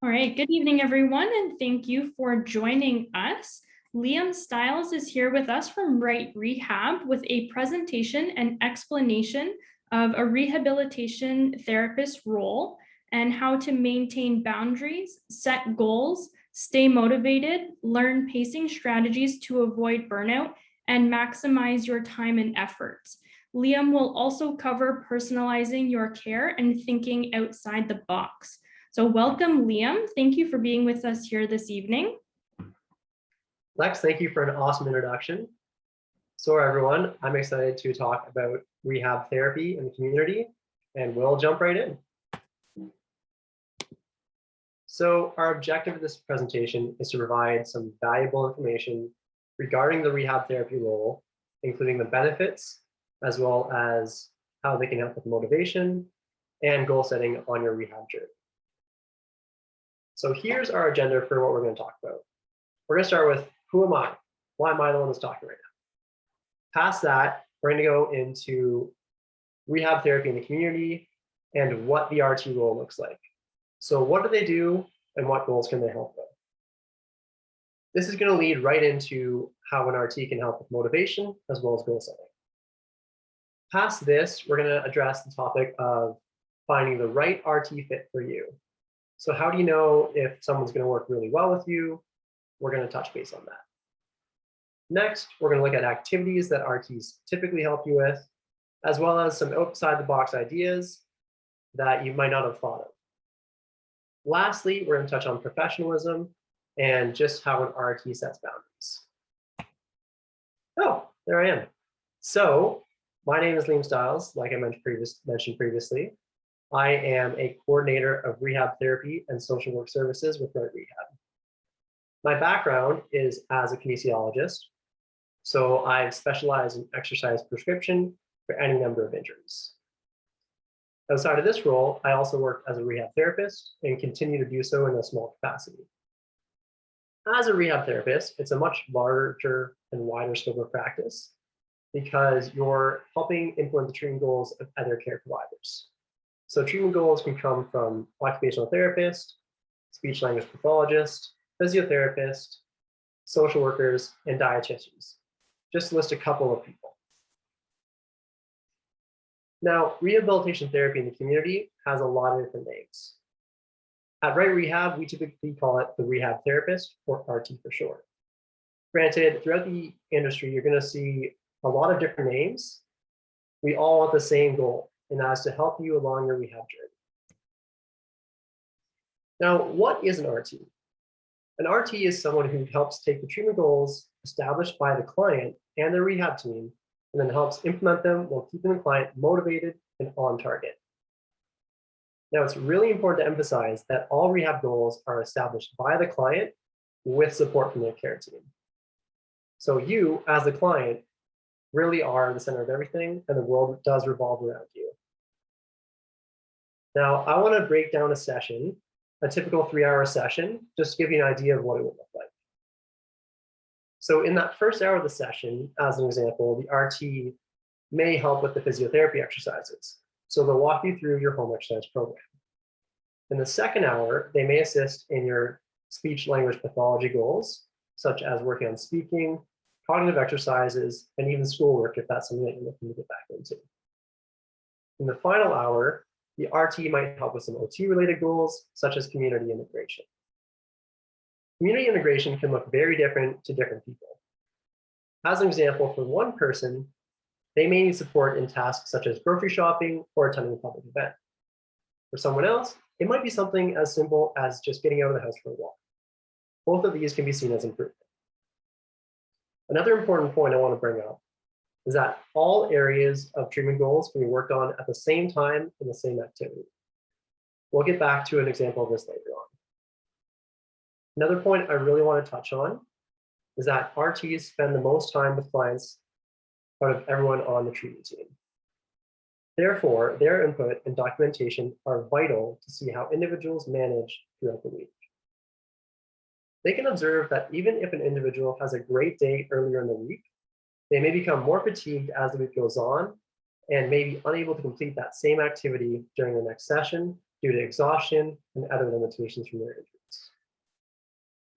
All right, good evening, everyone, and thank you for joining us. Liam Stiles is here with us from Wright Rehab with a presentation and explanation of a rehabilitation therapist role and how to maintain boundaries, set goals, stay motivated, learn pacing strategies to avoid burnout, and maximize your time and efforts. Liam will also cover personalizing your care and thinking outside the box. So welcome, Liam. Thank you for being with us here this evening. Lex, thank you for an awesome introduction. So everyone, I'm excited to talk about rehab therapy in the community, and we'll jump right in. So our objective of this presentation is to provide some valuable information regarding the rehab therapy role, including the benefits, as well as how they can help with motivation and goal setting on your rehab journey. So here's our agenda for what we're going to talk about. We're going to start with who am I? Why am I the one that's talking right now? Past that, we're going to go into rehab therapy in the community and what the RT role looks like. So what do they do and what goals can they help with? This is going to lead right into how an RT can help with motivation as well as goal setting. Past this, we're going to address the topic of finding the right RT fit for you. So how do you know if someone's going to work really well with you? We're going to touch base on that. Next, we're going to look at activities that RTs typically help you with, as well as some outside the box ideas that you might not have thought of. Lastly, we're going to touch on professionalism and just how an RT sets boundaries. Oh, there I am. So my name is Liam Stiles, like I mentioned previously. I am a coordinator of rehab therapy and social work services with Wright Rehab. My background is as a kinesiologist, so I specialize in exercise prescription for any number of injuries. Outside of this role, I also work as a rehab therapist and continue to do so in a small capacity. As a rehab therapist, it's a much larger and wider scope of practice because you're helping implement the treatment goals of other care providers. So treatment goals can come from occupational therapist, speech language pathologist, physiotherapist, social workers, and dietitians, just to list a couple of people. Now, rehabilitation therapy in the community has a lot of different names. At Wright Rehab, we typically call it the rehab therapist, or RT for short. Granted, throughout the industry, you're going to see a lot of different names. We all want the same goal, and that is to help you along your rehab journey. Now, what is an RT? An RT is someone who helps take the treatment goals established by the client and their rehab team, and then helps implement them while keeping the client motivated and on target. Now, it's really important to emphasize that all rehab goals are established by the client with support from their care team. So you, as the client, really are the center of everything, and the world does revolve around you. Now, I want to break down a session, a typical 3-hour session, just to give you an idea of what it would look like. So in that first hour of the session, as an example, the RT may help with the physiotherapy exercises. So they'll walk you through your home exercise program. In the second hour, they may assist in your speech language pathology goals, such as working on speaking, cognitive exercises, and even schoolwork if that's something that you're looking to get back into. In the final hour, the RT might help with some OT-related goals, such as community integration. Community integration can look very different to different people. As an example, for one person, they may need support in tasks such as grocery shopping or attending a public event. For someone else, it might be something as simple as just getting out of the house for a walk. Both of these can be seen as improvement. Another important point I want to bring up is that all areas of treatment goals can be worked on at the same time in the same activity. We'll get back to an example of this later on. Another point I really want to touch on is that RTs spend the most time with clients out of everyone on the treatment team. Therefore, their input and documentation are vital to see how individuals manage throughout the week. They can observe that even if an individual has a great day earlier in the week, they may become more fatigued as the week goes on and may be unable to complete that same activity during the next session due to exhaustion and other limitations from their injuries.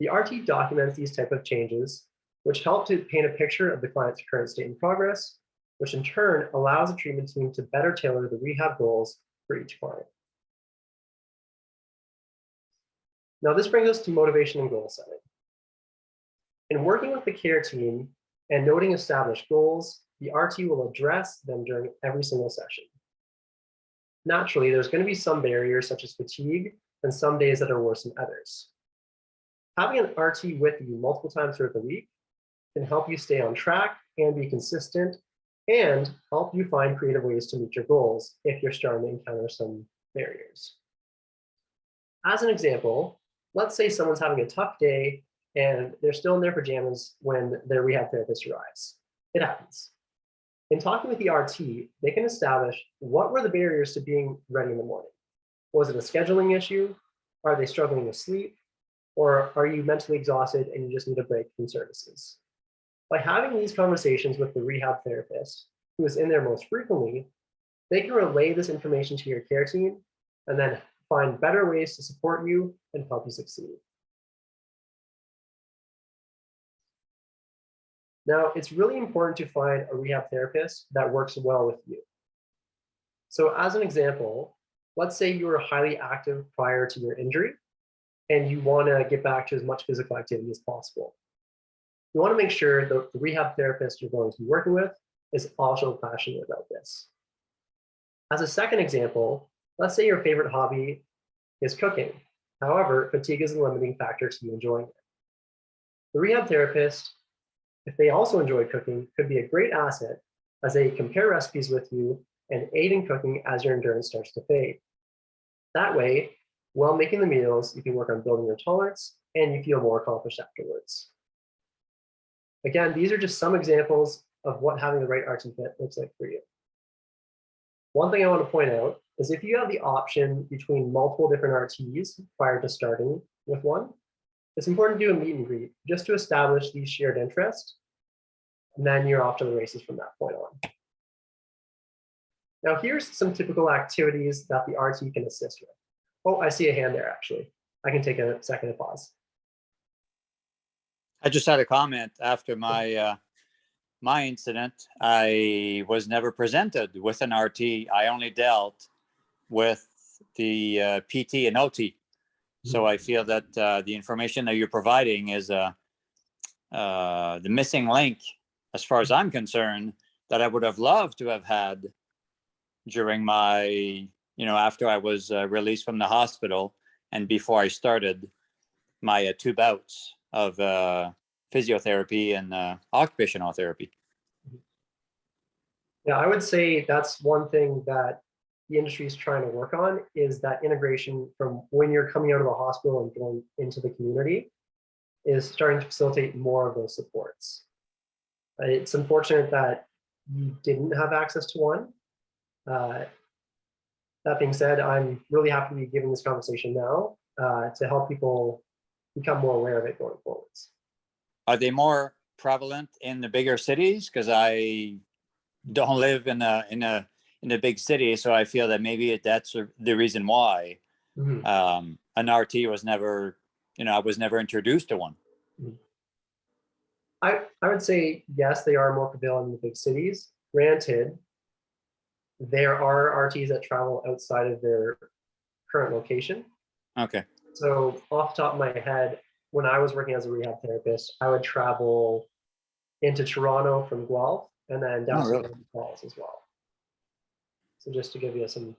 The RT documents these type of changes, which help to paint a picture of the client's current state and progress, which in turn allows the treatment team to better tailor the rehab goals for each client. Now, this brings us to motivation and goal setting. In working with the care team and noting established goals, the RT will address them during every single session. Naturally, there's going to be some barriers such as fatigue and some days that are worse than others. Having an RT with you multiple times throughout the week can help you stay on track and be consistent and help you find creative ways to meet your goals if you're starting to encounter some barriers. As an example, let's say someone's having a tough day and they're still in their pajamas when their rehab therapist arrives. It happens. In talking with the RT, they can establish what were the barriers to being ready in the morning. Was it a scheduling issue? Are they struggling to sleep? Or are you mentally exhausted and you just need a break from services? By having these conversations with the rehab therapist, who is in there most frequently, they can relay this information to your care team and then find better ways to support you and help you succeed. Now, it's really important to find a rehab therapist that works well with you. So as an example, let's say you were highly active prior to your injury and you want to get back to as much physical activity as possible. You want to make sure the rehab therapist you're going to be working with is also passionate about this. As a second example, let's say your favorite hobby is cooking. However, fatigue is a limiting factor to you enjoying it. The rehab therapist, if they also enjoy cooking, could be a great asset as they compare recipes with you and aid in cooking as your endurance starts to fade. That way, while making the meals, you can work on building your tolerance and you feel more accomplished afterwards. Again, these are just some examples of what having the right RT fit looks like for you. One thing I want to point out is if you have the option between multiple different RTs prior to starting with one, it's important to do a meet and greet just to establish these shared interests, and then you're off to the races from that point on. Now, here's some typical activities that the RT can assist with. Oh, I see a hand there, actually. I can take a second to pause. I just had a comment after my incident. I was never presented with an RT. I only dealt with the PT and OT. So I feel that the information that you're providing is the missing link, as far as I'm concerned, that I would have loved to have had during my, after I was released from the hospital and before I started my 2 bouts of physiotherapy and occupational therapy. Yeah, I would say that's one thing that the industry is trying to work on is that integration from when you're coming out of the hospital and going into the community is starting to facilitate more of those supports. It's unfortunate that you didn't have access to one. That being said, I'm really happy to be giving this conversation now to help people become more aware of it going forwards. Are they more prevalent in the bigger cities? Because I don't live in a big city, so I feel that maybe that's the reason why an RT was never, I was never introduced to one. I would say yes, they are more prevalent in the big cities. Granted, there are RTs that travel outside of their current location. Okay. So off the top of my head, when I was working as a rehab therapist, I would travel into Toronto from Guelph and then down to Niagara Falls as well. So just to give you some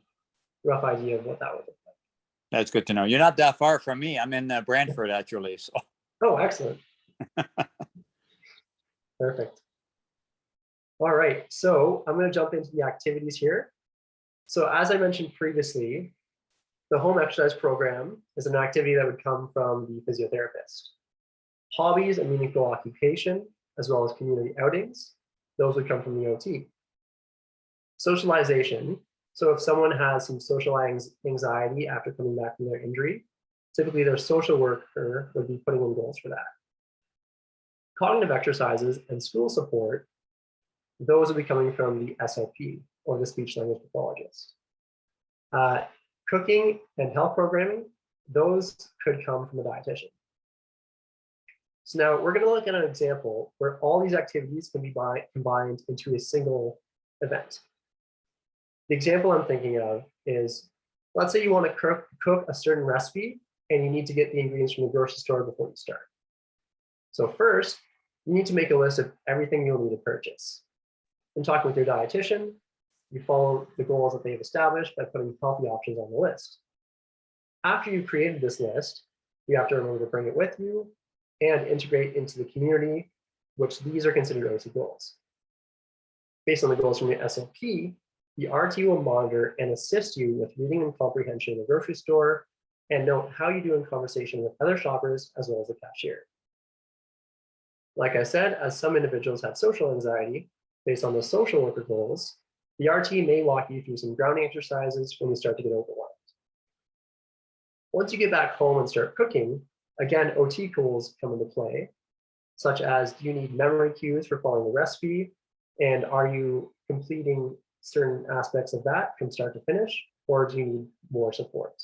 rough idea of what that would look like. That's good to know. You're not that far from me. I'm in Brantford, actually. So. Oh, excellent. Perfect. All right, so I'm going to jump into the activities here. So as I mentioned previously, the home exercise program is an activity that would come from the physiotherapist. Hobbies and meaningful occupation, as well as community outings, those would come from the OT. Socialization, so if someone has some social anxiety after coming back from their injury, typically their social worker would be putting in goals for that. Cognitive exercises and school support, those would be coming from the SLP, or the speech language pathologist. Cooking and health programming, those could come from a dietitian. So now we're going to look at an example where all these activities can be combined into a single event. The example I'm thinking of is, let's say you want to cook a certain recipe and you need to get the ingredients from the grocery store before you start. So first, you need to make a list of everything you'll need to purchase. In talking with your dietitian, you follow the goals that they've established by putting healthy options on the list. After you've created this list, you have to remember to bring it with you and integrate into the community, which these are considered OT goals. Based on the goals from your SLP, the RT will monitor and assist you with reading and comprehension in the grocery store and note how you do in conversation with other shoppers as well as the cashier. Like I said, as some individuals have social anxiety, based on the social worker goals, the RT may walk you through some grounding exercises when you start to get overwhelmed. Once you get back home and start cooking, again, OT goals come into play, such as, do you need memory cues for following the recipe? And are you completing certain aspects of that from start to finish, or do you need more support?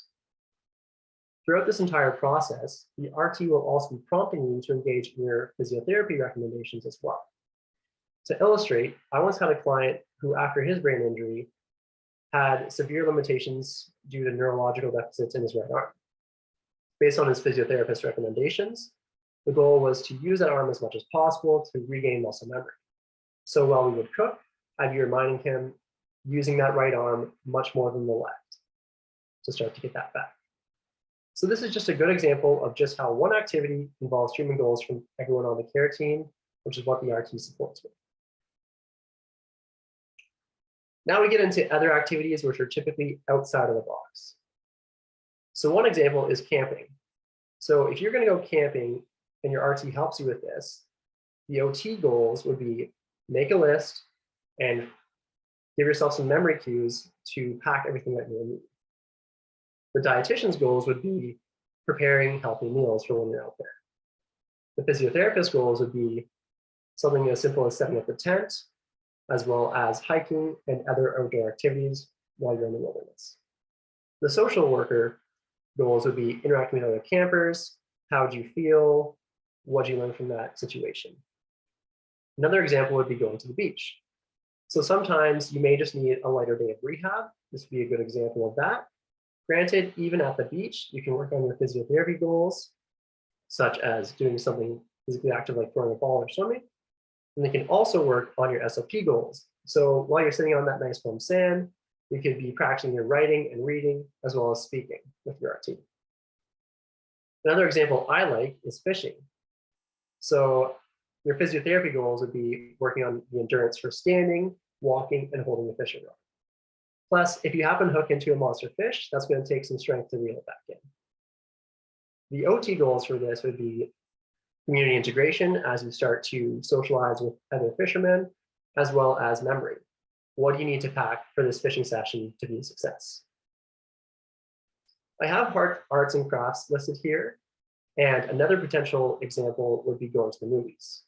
Throughout this entire process, the RT will also be prompting you to engage in your physiotherapy recommendations as well. To illustrate, I once had a client who, after his brain injury, had severe limitations due to neurological deficits in his right arm. Based on his physiotherapist recommendations, the goal was to use that arm as much as possible to regain muscle memory. So while we would cook, I'd be reminding him using that right arm much more than the left to start to get that back. So this is just a good example of just how one activity involves treatment goals from everyone on the care team, which is what the RT supports with. Now we get into other activities which are typically outside of the box. So one example is camping. So if you're going to go camping and your RT helps you with this, the OT goals would be make a list and give yourself some memory cues to pack everything that you'll need. The dietitian's goals would be preparing healthy meals for when you're out there. The physiotherapist goals would be something as simple as setting up the tent, as well as hiking and other outdoor activities while you're in the wilderness. The social worker goals would be interacting with other campers. How do you feel? What did you learn from that situation? Another example would be going to the beach. So sometimes you may just need a lighter day of rehab. This would be a good example of that. Granted, even at the beach, you can work on your physiotherapy goals, such as doing something physically active like throwing a ball or swimming. And they can also work on your SLP goals. So while you're sitting on that nice warm sand, you could be practicing your writing and reading, as well as speaking with your RT. Another example I like is fishing. So your physiotherapy goals would be working on the endurance for standing, walking, and holding the fishing rod. Plus, if you happen to hook into a monster fish, that's going to take some strength to reel it back in. The OT goals for this would be community integration as you start to socialize with other fishermen, as well as memory. What do you need to pack for this fishing session to be a success? I have arts and crafts listed here, and another potential example would be going to the movies.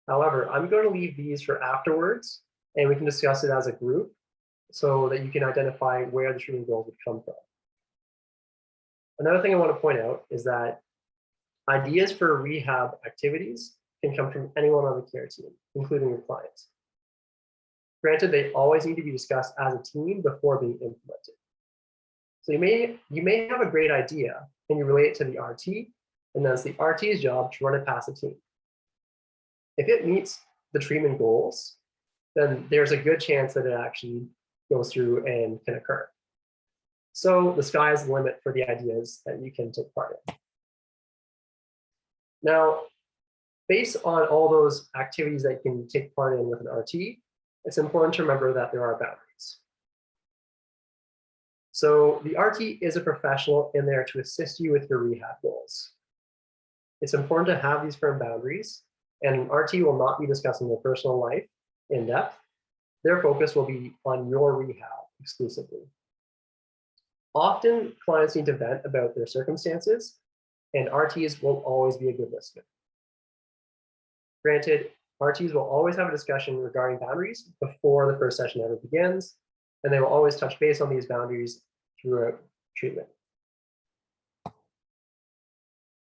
However, I'm going to leave these for afterwards, and we can discuss it as a group so that you can identify where the treatment goals would come from. Another thing I want to point out is that ideas for rehab activities can come from anyone on the care team, including your clients. Granted, they always need to be discussed as a team before being implemented. So you may have a great idea and you relate it to the RT, and then it's the RT's job to run it past the team. If it meets the treatment goals, then there's a good chance that it actually goes through and can occur. So the sky is the limit for the ideas that you can take part in. Now, based on all those activities that you can take part in with an RT, it's important to remember that there are boundaries. So the RT is a professional in there to assist you with your rehab goals. It's important to have these firm boundaries, and an RT will not be discussing their personal life in depth. Their focus will be on your rehab exclusively. Often, clients need to vent about their circumstances, and RTs will always be a good listener. Granted, RTs will always have a discussion regarding boundaries before the first session ever begins, and they will always touch base on these boundaries throughout treatment.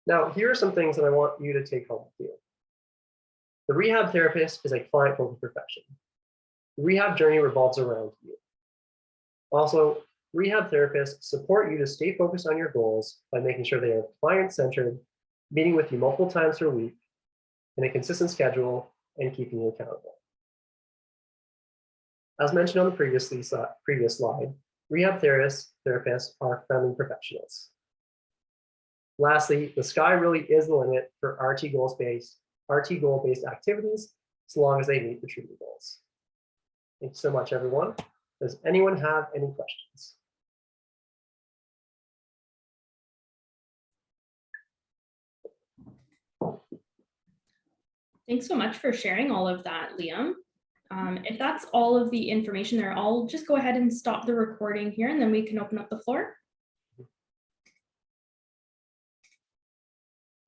Now, here are some things that I want you to take home with you. The rehab therapist is a client-focused profession. The rehab journey revolves around you. Also, rehab therapists support you to stay focused on your goals by making sure they are client-centered, meeting with you multiple times per week in a consistent schedule, and keeping you accountable. As mentioned on the previous slide, rehab therapists are friendly professionals. Lastly, the sky really is the limit for RT goal-based activities, as long as they meet the treatment goals. Thank you so much, everyone. Does anyone have any questions? Thanks so much for sharing all of that, Liam. If that's all of the information there, I'll just go ahead and stop the recording here, and then we can open up the floor.